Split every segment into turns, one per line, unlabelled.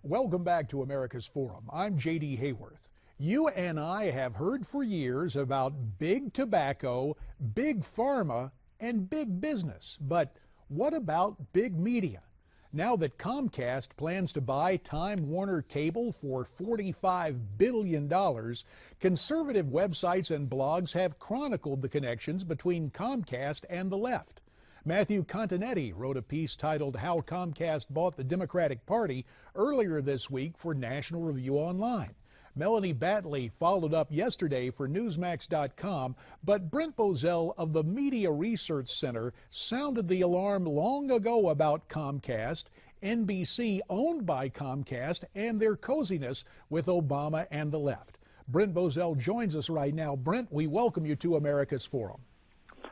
Welcome back to America's Forum. I'm J.D. Hayworth. You and I have heard for years about big tobacco, big pharma, and big business. But what about big media? Now that Comcast plans to buy Time Warner Cable for $45 billion, conservative websites and blogs have chronicled the connections between Comcast and the left. Matthew Continetti wrote a piece titled How Comcast Bought the Democratic Party earlier this week for National Review Online. Melanie Batley followed up yesterday for Newsmax.com, but Brent Bozell of the Media Research Center sounded the alarm long ago about Comcast, NBC owned by Comcast, and their coziness with Obama and the left. Brent Bozell joins us right now. Brent, we welcome you to America's Forum.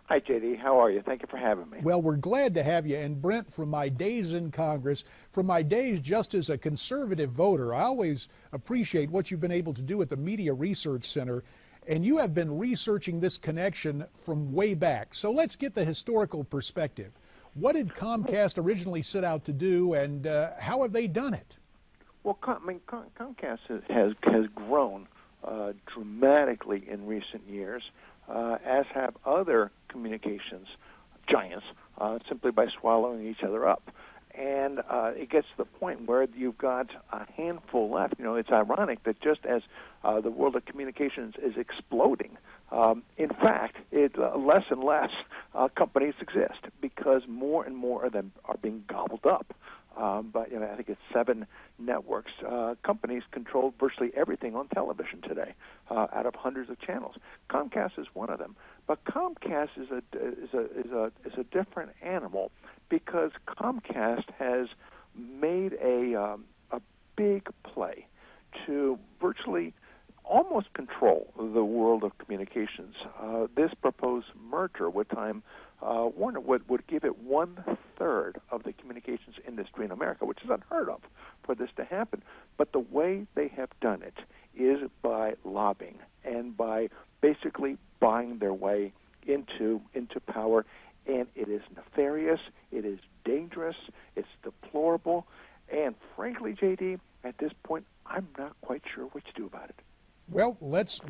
Hi, J.D. How are you? Thank you for having me.
Well, we're glad to have you. And Brent, from my days in Congress, from my days just as a conservative voter, I always appreciate what you've been able to do at the Media Research Center. And you have been researching this connection from way back. So let's get the historical perspective. What did Comcast originally set out to do, and how have they done it?
Well, Comcast has grown dramatically in recent years, as have other communications giants, simply by swallowing each other up. And it gets to the point where you've got a handful left. You know, it's ironic that just as the world of communications is exploding, in fact, less and less companies exist because more and more of them are being gobbled up. But I think it's 7 networks. Companies control virtually everything on television today, out of hundreds of channels. Comcast is one of them, but Comcast is a different animal because Comcast has made a big play to virtually almost control the world of communications. This proposed merger with Time Warner would give it 1/3 of the communications industry in America, which is unheard of for this to happen. But the way they have done it is by lobbying and by basically buying their way into power. And it is nefarious, it is dangerous, it's deplorable, and frankly, J.D., at this point, I'm not quite sure what to do about it.
Well, let's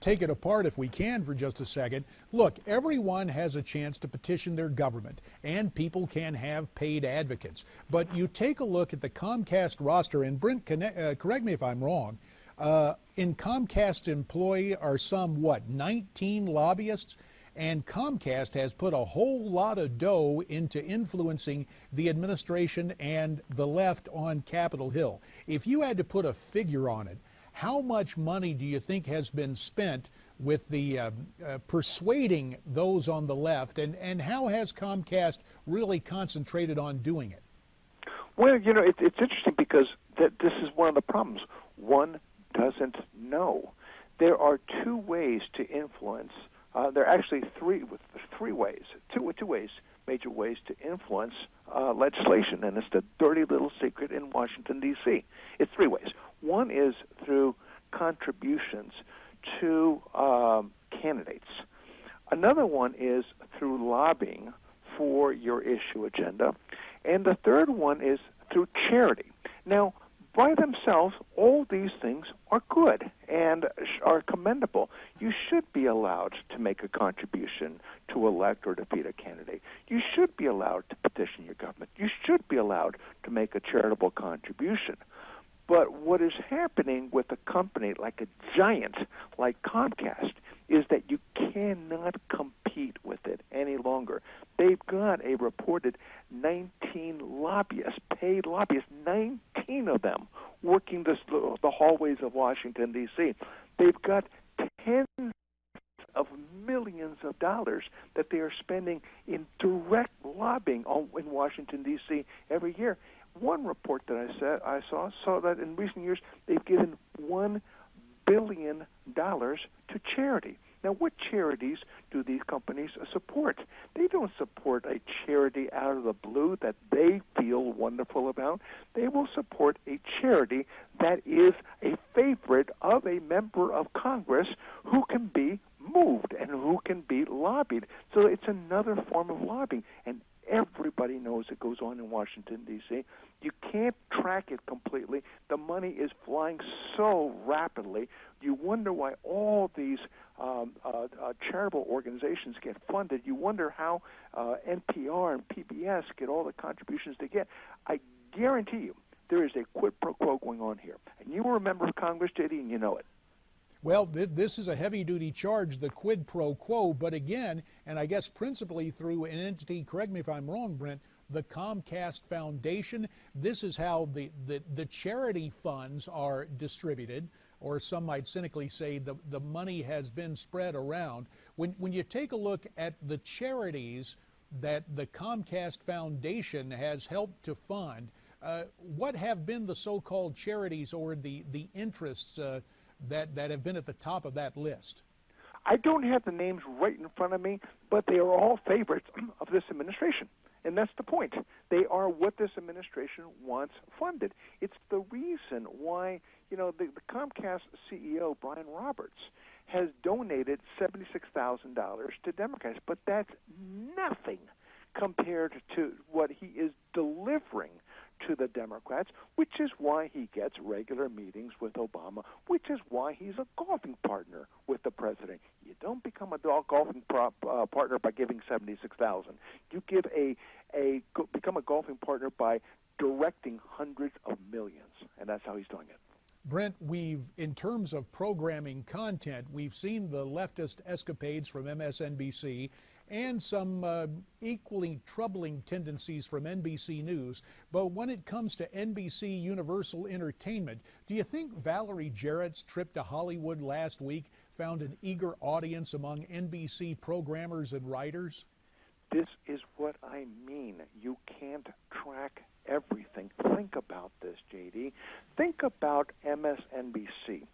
take it apart if we can for just a second. Look, everyone has a chance to petition their government, and people can have paid advocates. But you take a look at the Comcast roster, and Brent, correct me if I'm wrong, in Comcast's employ are some, 19 lobbyists? And Comcast has put a whole lot of dough into influencing the administration and the left on Capitol Hill. If you had to put a figure on it, how much money do you think has been spent with the persuading those on the left, and how has Comcast really concentrated on doing it?
Well, it's interesting because this is one of the problems. One doesn't know. There are 2 ways to influence. There are actually three ways, two ways, major ways to influence legislation, and it's the dirty little secret in Washington, D.C. It's 3 ways. One is through contributions to candidates. Another one is through lobbying for your issue agenda. And the third one is through charity. Now, by themselves, all these things are good and are commendable. You should be allowed to make a contribution to elect or defeat a candidate. You should be allowed to petition your government. You should be allowed to make a charitable contribution. But what is happening with a company like a giant like Comcast is that you cannot compete with it any longer. They've got a reported 19 lobbyists, paid lobbyists, 19 of them working the hallways of Washington, D.C. They've got tens of millions of dollars that they are spending in direct lobbying in Washington, D.C. every year. One report that I saw that in recent years they've given $1 billion to charity. Now, what charities do these companies support? They don't support a charity out of the blue that they feel wonderful about. They will support a charity that is a favorite of a member of Congress who can be moved and who can be lobbied. So it's another form of lobbying, and everybody knows it goes on in Washington, D.C. You can't track it completely. The money is flying so rapidly. You wonder why all these charitable organizations get funded. You wonder how NPR and PBS get all the contributions they get. I guarantee you there is a quid pro quo going on here. And you were a member of Congress, J.D., and you know it.
Well, this is a heavy-duty charge, the quid pro quo, but again, and I guess principally through an entity, correct me if I'm wrong, Brent, the Comcast Foundation. This is how the charity funds are distributed, or some might cynically say the money has been spread around. When you take a look at the charities that the Comcast Foundation has helped to fund, what have been the so-called charities or the interests that have been at the top of that list?
I don't have the names right in front of me, but they are all favorites of this administration. And that's the point. They are what this administration wants funded. It's the reason why, the Comcast CEO, Brian Roberts, has donated $76,000 to Democrats. But that's nothing compared to what he is delivering to the Democrats, which is why he gets regular meetings with Obama, which is why he's a golfing partner with the president. You don't become a golfing partner by giving $76,000. You become a golfing partner by directing hundreds of millions, and that's how he's doing it.
Brent, in terms of programming content, we've seen the leftist escapades from MSNBC and some equally troubling tendencies from NBC News. But when it comes to NBC Universal Entertainment, do you think Valerie Jarrett's trip to Hollywood last week found an eager audience among NBC programmers and writers?
This is what I mean. You can't track everything. Think about this, J.D. Think about MSNBC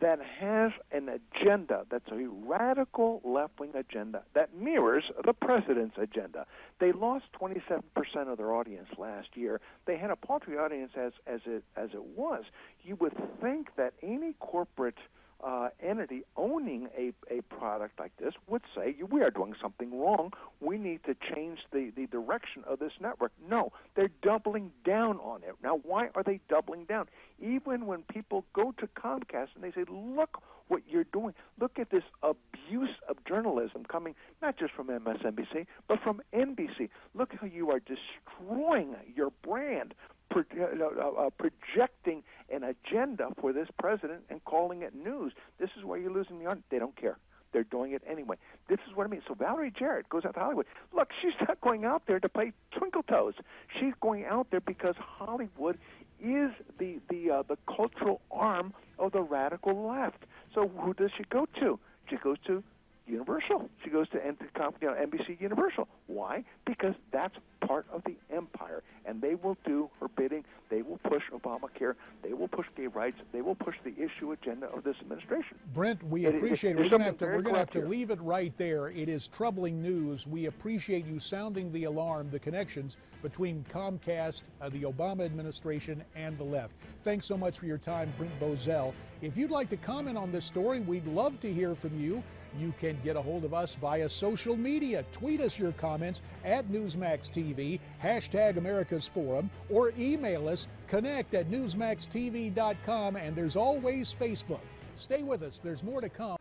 that has an agenda that's a radical left-wing agenda that mirrors the president's agenda. They lost 27% of their audience last year. They had a paltry audience as it was. You would think that any corporate entity owning a product like this would say, we are doing something wrong. We need to change the direction of this network. No, they're doubling down on it. Now, why are they doubling down? Even when people go to Comcast and they say, look what you're doing. Look at this abuse of journalism coming not just from MSNBC, but from NBC. Look how you are destroying your brand, projecting an agenda for this president and calling it news. This is why you're losing the audience. They don't care. They're doing it anyway. This is what I mean. So Valerie Jarrett goes out to Hollywood. Look, she's not going out there to play Twinkle Toes. She's going out there because Hollywood is the cultural arm of the radical left. So who does she go to? She goes to Universal. She goes to NBC Universal. Why? Because that's part of the empire, and they will do her bidding. They will push Obamacare. They will push gay rights. They will push the issue agenda of this administration.
Brent, we appreciate it. We're going to have to leave it right there. It is troubling news. We appreciate you sounding the alarm, the connections between Comcast, the Obama administration, and the left. Thanks so much for your time, Brent Bozell. If you'd like to comment on this story, we'd love to hear from you. You can get a hold of us via social media. Tweet us your comments at Newsmax TV, hashtag America's Forum, or email us, connect@newsmaxtv.com, and there's always Facebook. Stay with us. There's more to come.